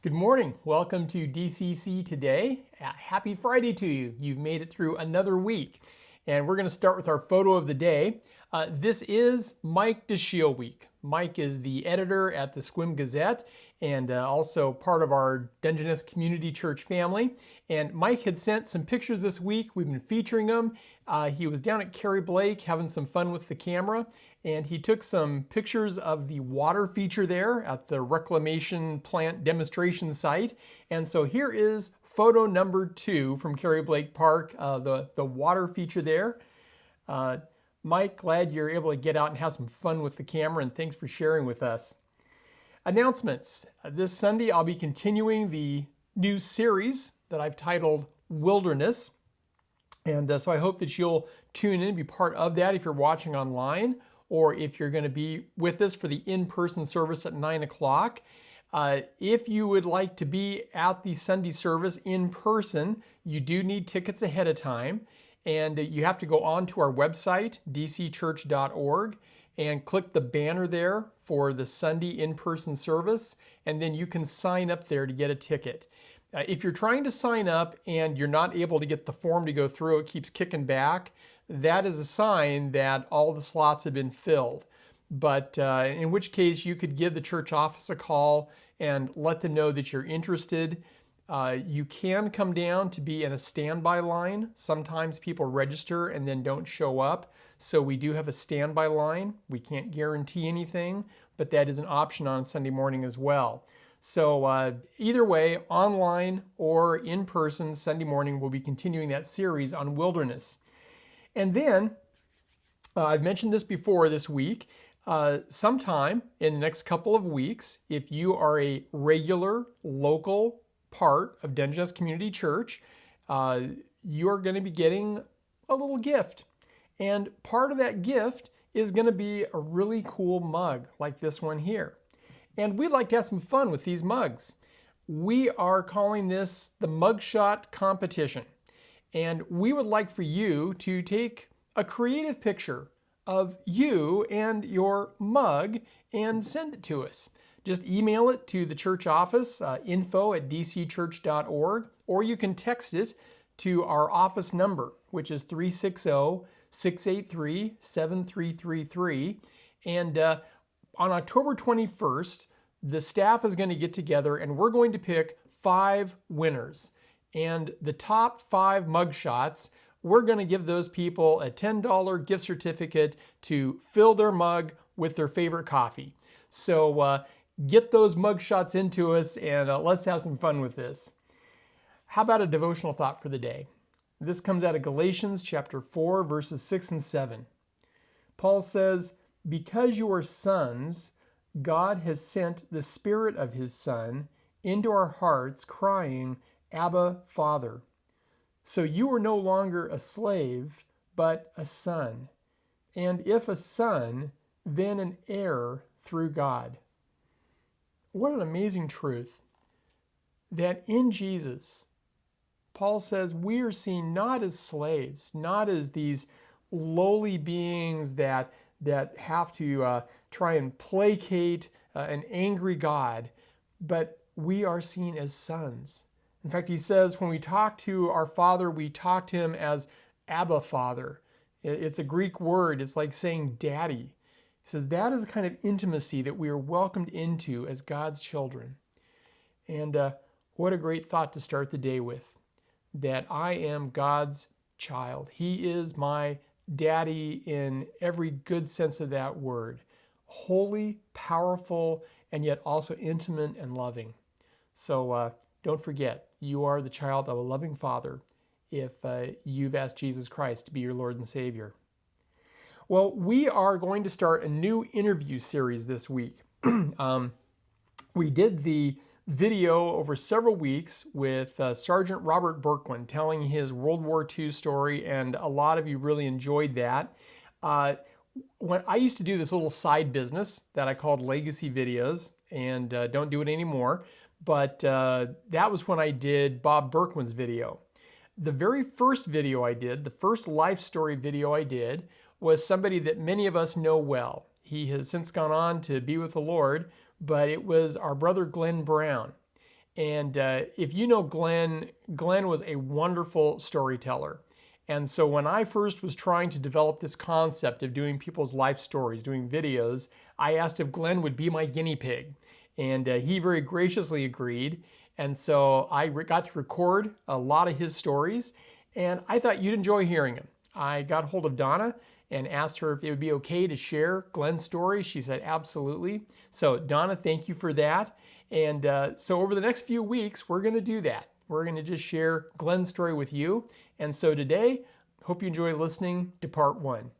Good morning. Welcome to DCC Today. Happy Friday to you. You've made it through another week. And we're going to start with our photo of the day. This is Mike DeShiel week. Mike is the editor at the Sequim Gazette and also part of our Dungeness Community Church family. And Mike had sent some pictures this week. We've been featuring them. He was down at Carrie Blake having some fun with the camera. And he took some pictures of the water feature there at the reclamation plant demonstration site. And so here is photo number 2 from Carrie Blake Park, the water feature there. Mike, glad you're able to get out and have some fun with the camera, and thanks for sharing with us. Announcements. This Sunday I'll be continuing the new series that I've titled Wilderness. And so I hope that you'll tune in and be part of that if you're watching online, or if you're going to be with us for the in-person service at 9 o'clock. If you would like to be at the Sunday service in person, you do need tickets ahead of time. And you have to go on to our website, dcchurch.org, and click the banner there for the Sunday in-person service. And then you can sign up there to get a ticket. If you're trying to sign up and you're not able to get the form to go through, it keeps kicking back, that is a sign that all the slots have been filled. But in which case you could give the church office a call and let them know that you're interested. You can come down to be in a standby line. Sometimes people register and then don't show up. So we do have a standby line. We can't guarantee anything, but that is an option on Sunday morning as well. So either way, online or in person, Sunday morning, we'll be continuing that series on wilderness. And then, I've mentioned this before this week, sometime in the next couple of weeks, if you are a regular local part of Dungeness Community Church, you are going to be getting a little gift. And part of that gift is going to be a really cool mug like this one here. And we'd like to have some fun with these mugs. We are calling this the Mugshot Competition. And we would like for you to take a creative picture of you and your mug and send it to us. Just email it to the church office, info@dcchurch.org, or you can text it to our office number, which is 360-683-7333. And on October 21st, the staff is going to get together and we're going to pick 5 winners. And the top 5 mugshots, we're going to give those people a $10 gift certificate to fill their mug with their favorite coffee. So get those mugshots into us and let's have some fun with this. How about a devotional thought for the day? This comes out of Galatians chapter 4, verses 6 and 7. Paul says, "Because you are sons, God has sent the Spirit of His Son into our hearts, crying, 'Abba, Father.' So you are no longer a slave, but a son. And if a son, then an heir through God." What an amazing truth that in Jesus, Paul says we are seen not as slaves, not as these lowly beings that have to try and placate an angry God, but we are seen as sons. In fact, he says when we talk to our Father, we talk to him as Abba, Father. It's a Greek word. It's like saying daddy. He says that is the kind of intimacy that we are welcomed into as God's children. And what a great thought to start the day with, that I am God's child. He is my daddy in every good sense of that word. Holy, powerful, and yet also intimate and loving. So don't forget, you are the child of a loving Father if you've asked Jesus Christ to be your Lord and Savior. Well, we are going to start a new interview series this week. We did the video over several weeks with Sergeant Robert Berkwin telling his World War II story, and a lot of you really enjoyed that. When I used to do this little side business that I called Legacy Videos, and don't do it anymore, but that was when I did Bob Berkwin's video. The very first video I did, the first life story video I did, was somebody that many of us know well. He has since gone on to be with the Lord, but it was our brother Glenn Brown. And if you know Glenn, Glenn was a wonderful storyteller. And so when I first was trying to develop this concept of doing people's life stories, doing videos, I asked if Glenn would be my guinea pig. And he very graciously agreed. And so I got to record a lot of his stories, and I thought you'd enjoy hearing them. I got hold of Donna and asked her if it would be okay to share Glenn's story. She said absolutely. So Donna, thank you for that. And so over the next few weeks, we're going to do that. We're going to just share Glenn's story with you. And so today, hope you enjoy listening to part one.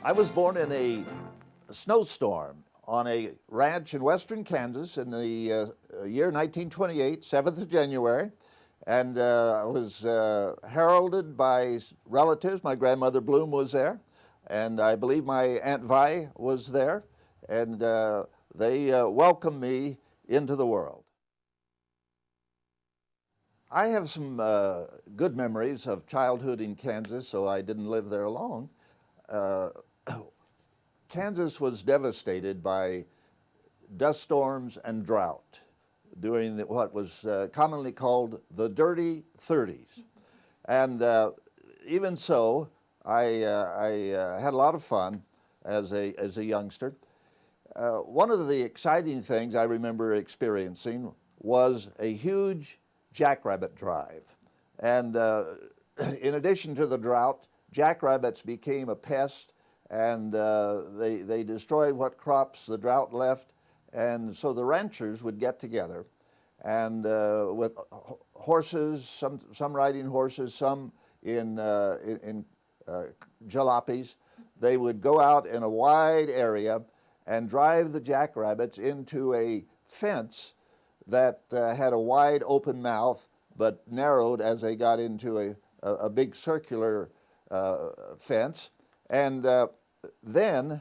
I was born in a snowstorm on a ranch in western Kansas in the year 1928, 7th of January. And I was heralded by relatives. My grandmother Bloom was there, and I believe my Aunt Vi was there, and they welcomed me into the world. I have some good memories of childhood in Kansas, so I didn't live there long. Kansas was devastated by dust storms and drought during what was commonly called the Dirty 30s. And even so, I had a lot of fun as a youngster. One of the exciting things I remember experiencing was a huge jackrabbit drive. And in addition to the drought, jackrabbits became a pest, and they destroyed what crops the drought left. And so the ranchers would get together and with horses, some riding horses, some in jalopies, they would go out in a wide area and drive the jackrabbits into a fence that had a wide open mouth but narrowed as they got into a big circular fence. And then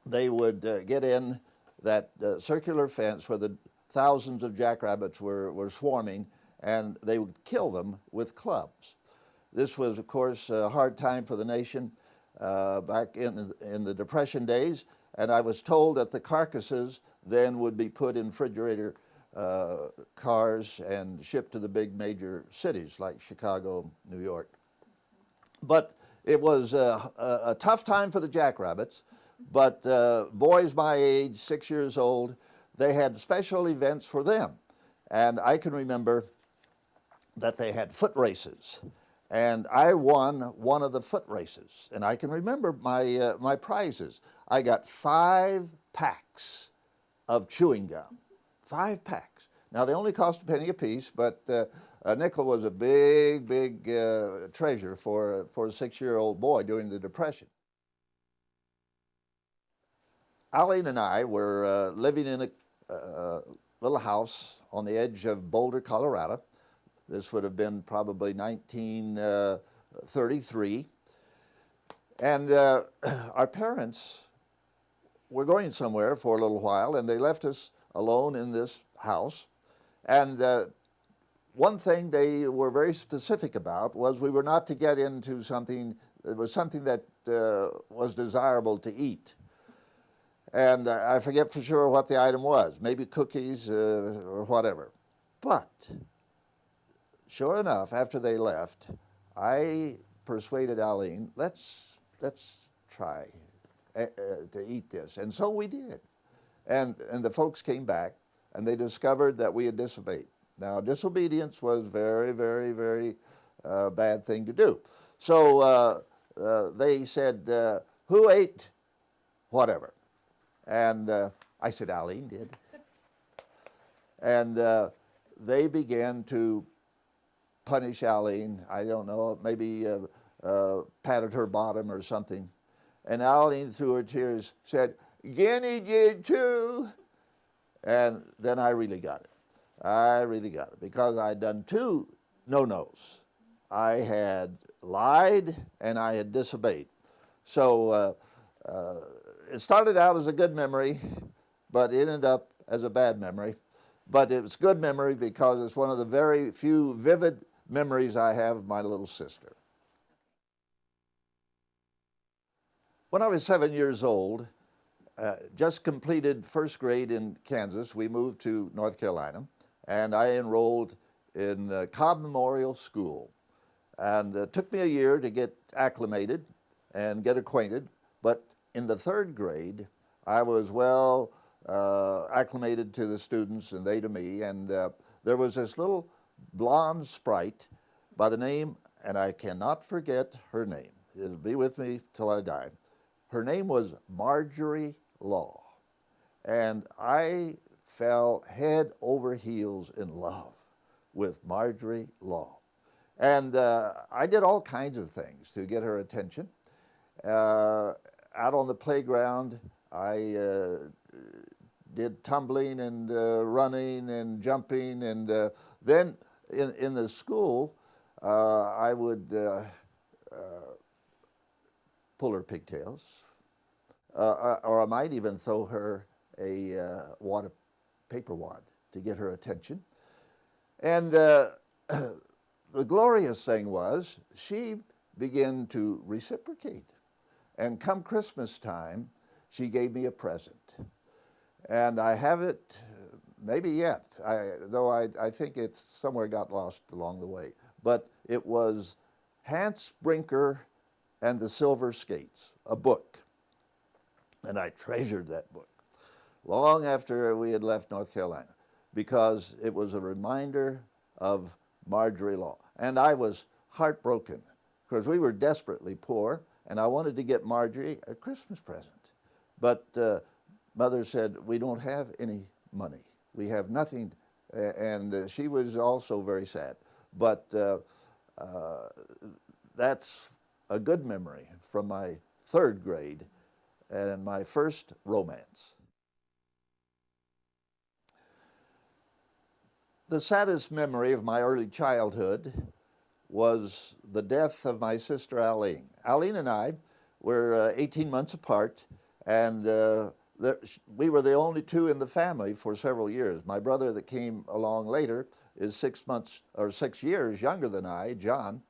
they would get in that circular fence where the thousands of jackrabbits were swarming, and they would kill them with clubs. This was, of course, a hard time for the nation back in the Depression days, and I was told that the carcasses then would be put in refrigerator cars and shipped to the big major cities like Chicago, New York. But it was a tough time for the jackrabbits, but boys my age, 6 years old, they had special events for them. And I can remember that they had foot races. And I won one of the foot races. And I can remember my prizes. I got 5 packs of chewing gum, 5 packs. Now, they only cost a penny apiece, but a nickel was a big, big treasure for a 6-year-old boy during the Depression. Aline and I were living in a little house on the edge of Boulder, Colorado. This would have been probably 1933. And our parents were going somewhere for a little while, and they left us alone in this house. And one thing they were very specific about was we were not to get into something that was desirable to eat. And I forget for sure what the item was, maybe cookies or whatever. But sure enough, after they left, I persuaded Aline, let's try to eat this. And so we did. And the folks came back, and they discovered that we had disobeyed. Now, disobedience was very, very, very bad thing to do. So they said, who ate whatever? And I said, Aline did. And they began to punish Aline. I don't know, maybe patted her bottom or something. And Aline, through her tears, said, Guinea did too. And then I really got it. I really got it, because I'd done 2 no-nos. I had lied and I had disobeyed. So it started out as a good memory, but it ended up as a bad memory. But it was good memory because it's one of the very few vivid memories I have of my little sister. When I was 7 years old, just completed first grade in Kansas, we moved to North Carolina, and I enrolled in Cobb Memorial School. And it took me a year to get acclimated and get acquainted, but in the third grade, I was well acclimated to the students and they to me, and there was this little blonde sprite by the name, and I cannot forget her name. It'll be with me till I die. Her name was Marjorie Law, and I fell head over heels in love with Marjorie Law. And I did all kinds of things to get her attention. Out on the playground, I did tumbling and running and jumping, and then in the school, I would pull her pigtails, or I might even throw her a paper wad to get her attention. And the glorious thing was she began to reciprocate. And come Christmas time, she gave me a present. And I have it, maybe yet, though I think it somewhere got lost along the way. But it was Hans Brinker and the Silver Skates, a book. And I treasured that book long after we had left North Carolina, because it was a reminder of Marjorie Law. And I was heartbroken because we were desperately poor, and I wanted to get Marjorie a Christmas present. But Mother said, we don't have any money. We have nothing. And she was also very sad. But that's a good memory from my third grade and my first romance. The saddest memory of my early childhood was the death of my sister Aline. Aline and I were 18 months apart, and we were the only two in the family for several years. My brother that came along later is 6 years younger than I, John,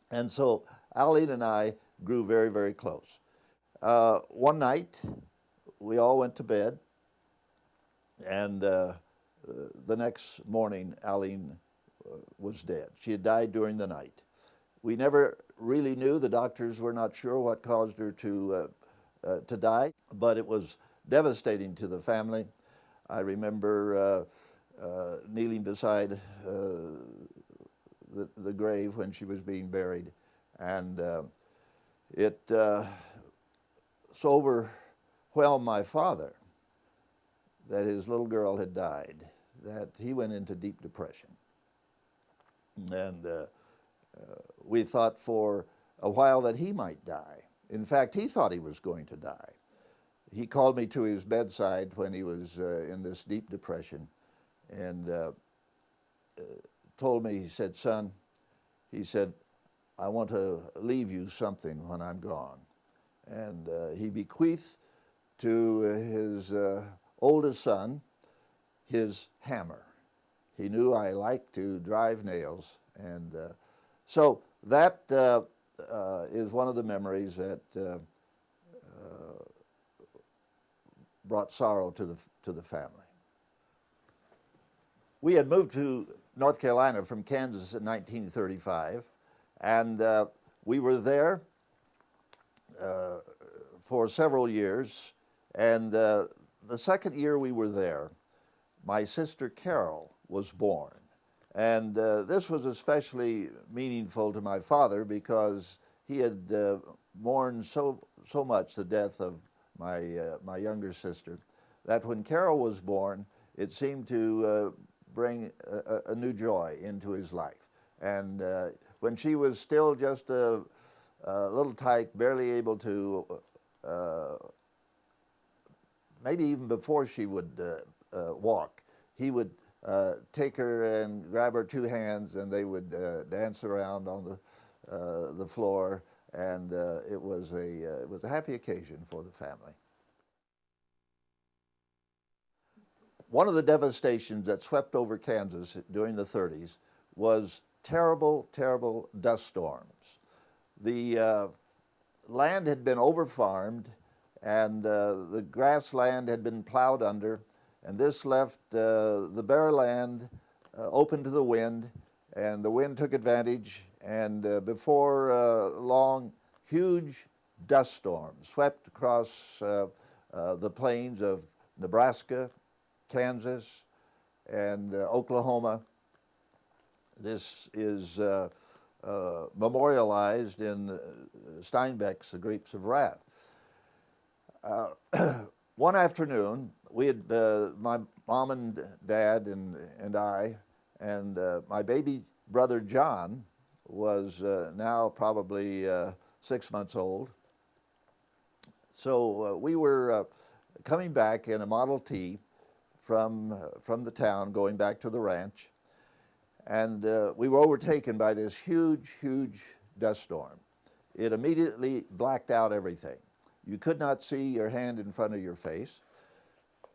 and so Aline and I grew very, very close. One night, we all went to bed, and the next morning, Aline was dead. She had died during the night. We never really knew. The doctors were not sure what caused her to die, but it was devastating to the family. I remember kneeling beside the grave when she was being buried, and it so overwhelmed my father that his little girl had died that he went into deep depression. And we thought for a while that he might die. In fact, he thought he was going to die. He called me to his bedside when he was in this deep depression and told me, he said, son, he said, I want to leave you something when I'm gone. And he bequeathed to his oldest son his hammer. He knew I liked to drive nails, and so that is one of the memories that brought sorrow to the family. We had moved to North Carolina from Kansas in 1935, and we were there for several years, and the second year we were there, my sister Carol was born. And this was especially meaningful to my father because he had mourned so much the death of my younger sister that when Carol was born, it seemed to bring a new joy into his life. And when she was still just a little tyke, barely able to, maybe even before she would walk, he would take her and grab her two hands, and they would dance around on the floor, and it was a happy occasion for the family. One of the devastations that swept over Kansas during the 30s was terrible, terrible dust storms. The land had been overfarmed, and the grassland had been plowed under, and this left the bare land open to the wind, and the wind took advantage, and before long, huge dust storms swept across the plains of Nebraska, Kansas, and Oklahoma. This is memorialized in Steinbeck's The Grapes of Wrath. One afternoon, we had, my mom and dad and I, and my baby brother John was now probably 6 months old. So we were coming back in a Model T from the town, going back to the ranch, and we were overtaken by this huge, huge dust storm. It immediately blacked out everything. You could not see your hand in front of your face.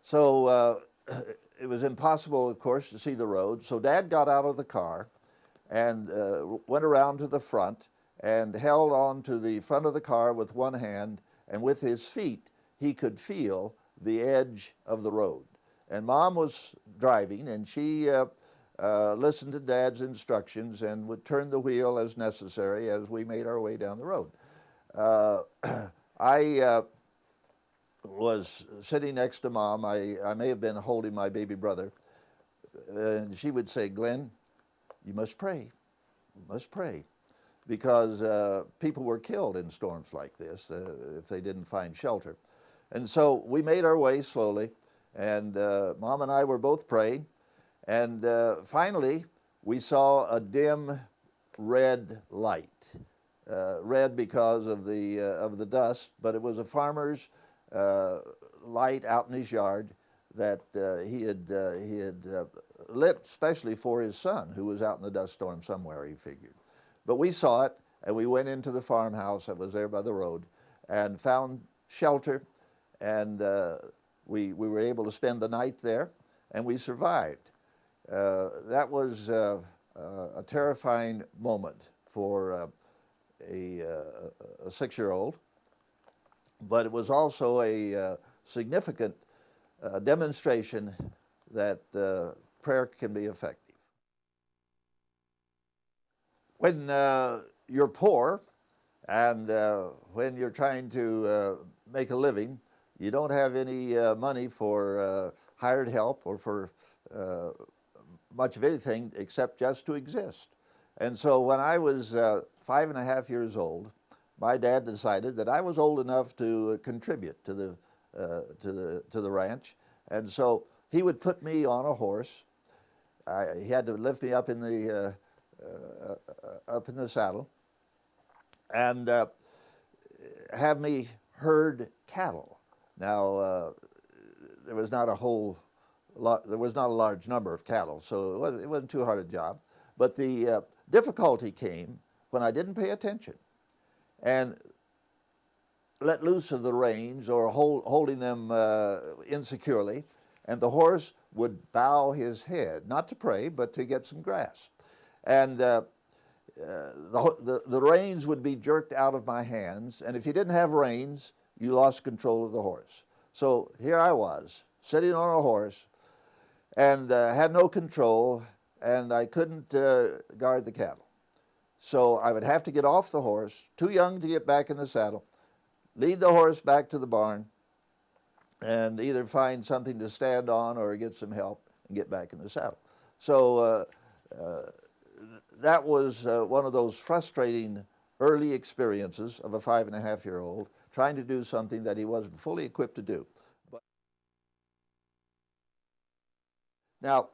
So it was impossible, of course, to see the road. So Dad got out of the car and went around to the front and held on to the front of the car with one hand, and with his feet he could feel the edge of the road. And Mom was driving, and she listened to Dad's instructions and would turn the wheel as necessary as we made our way down the road. I was sitting next to Mom. I may have been holding my baby brother, and she would say, "Glenn, you must pray. You must pray," because people were killed in storms like this if they didn't find shelter. And so we made our way slowly, and Mom and I were both praying, and finally we saw a dim red light. Red because of the dust, but it was a farmer's light out in his yard that he had lit especially for his son, who was out in the dust storm somewhere, he figured. But we saw it, and we went into the farmhouse that was there by the road and found shelter, and we were able to spend the night there, and we survived. That was a terrifying moment for a 6-year-old, but it was also a significant demonstration that prayer can be effective. When you're poor and when you're trying to make a living, you don't have any money for hired help or for much of anything except just to exist. And so when I was 5.5 years old, my dad decided that I was old enough to contribute to the ranch, and so he would put me on a horse. He had to lift me up in the saddle and have me herd cattle. Now there was not a large number of cattle, so it wasn't too hard a job. But the difficulty came when I didn't pay attention and let loose of the reins or holding them insecurely, and the horse would bow his head, not to pray, but to get some grass. And the reins would be jerked out of my hands, and if you didn't have reins, you lost control of the horse. So here I was, sitting on a horse, and had no control, and I couldn't guard the cattle. So I would have to get off the horse, too young to get back in the saddle, lead the horse back to the barn, and either find something to stand on or get some help and get back in the saddle. So that was one of those frustrating early experiences of a 5.5-year-old trying to do something that he wasn't fully equipped to do. Now,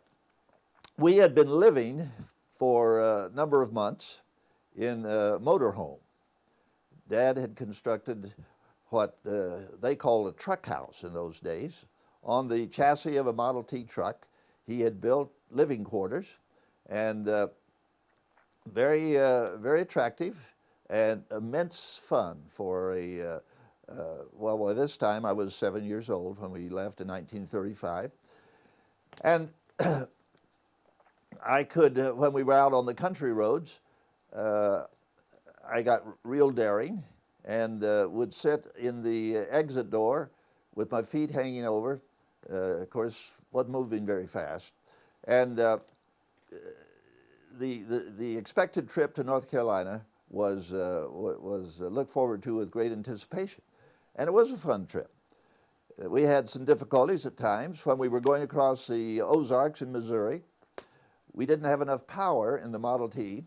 we had been living for a number of months in a motorhome. Dad had constructed what they called a truck house in those days. On the chassis of a Model T truck, he had built living quarters, and very attractive and immense fun for a, well, by this time I was 7 years old when we left in 1935. And I could, when we were out on the country roads, I got real daring, and would sit in the exit door with my feet hanging over. Of course, wasn't moving very fast. And the expected trip to North Carolina was looked forward to with great anticipation. And it was a fun trip. We had some difficulties at times. When we were going across the Ozarks in Missouri, we didn't have enough power in the Model T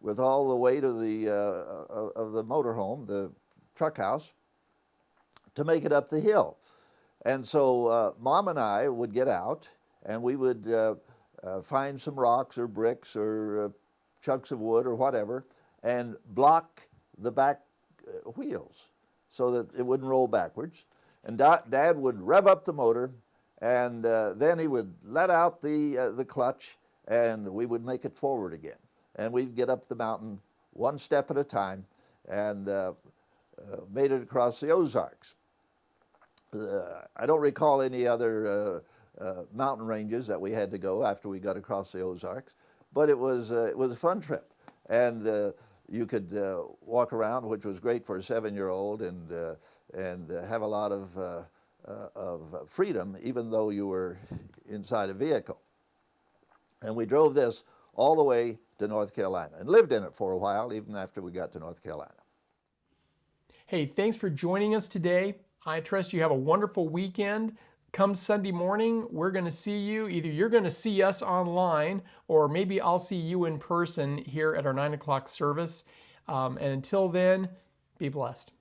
with all the weight of the motorhome, the truck house, to make it up the hill. And so Mom and I would get out, and we would find some rocks or bricks or chunks of wood or whatever, and block the back wheels so that it wouldn't roll backwards. And Dad would rev up the motor, and then he would let out the clutch, and we would make it forward again. And we'd get up the mountain one step at a time, and made it across the Ozarks. I don't recall any other mountain ranges that we had to go after we got across the Ozarks, but it was a fun trip. And you could walk around, which was great for a 7-year-old, and have a lot of freedom, even though you were inside a vehicle. And we drove this all the way to North Carolina and lived in it for a while, even after we got to North Carolina. Hey, thanks for joining us today. I trust you have a wonderful weekend. Come Sunday morning, we're going to see you. Either you're going to see us online, or maybe I'll see you in person here at our 9 o'clock service. And until then, be blessed.